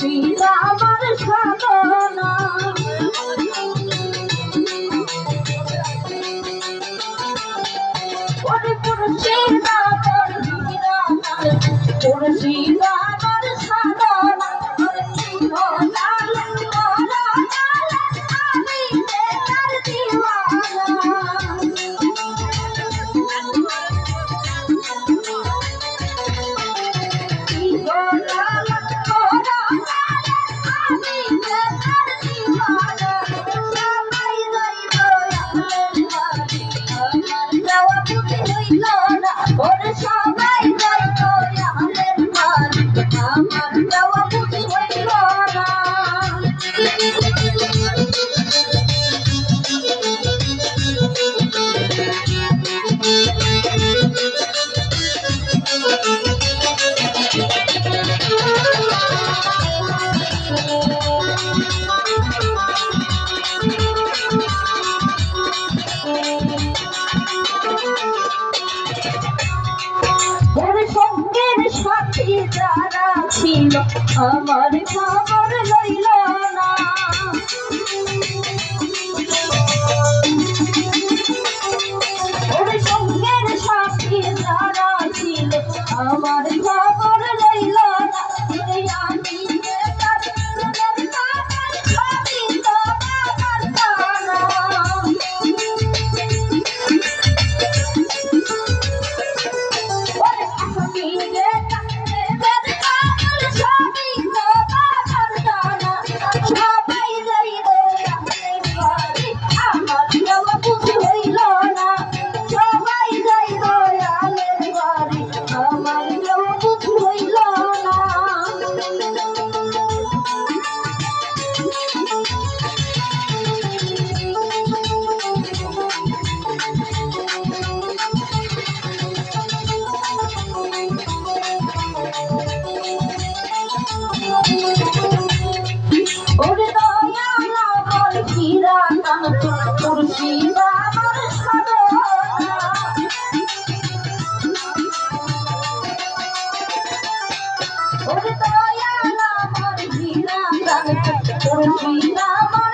মুর্শিদ আমার সাধনা ওরে মুর্শিদ আমার বিরানা মুর্শিদ আমার সাধনা ওরে দিওয়ানা আমি তার দিওয়ানা সবাই যাই দয়ালের মালিক আমার দেওয়া বুঝি হইল না সাথী যারা ছিল আমার খবর লইল না ওরে সঙ্গের সাথী যারা ছিল আমার খবর লইল না আমি ওরে দয়াল আমার কিরানা মুর্শিদ আমার সাধনা ওরে দয়াল আমার কিরানা মুর্শিদ আমার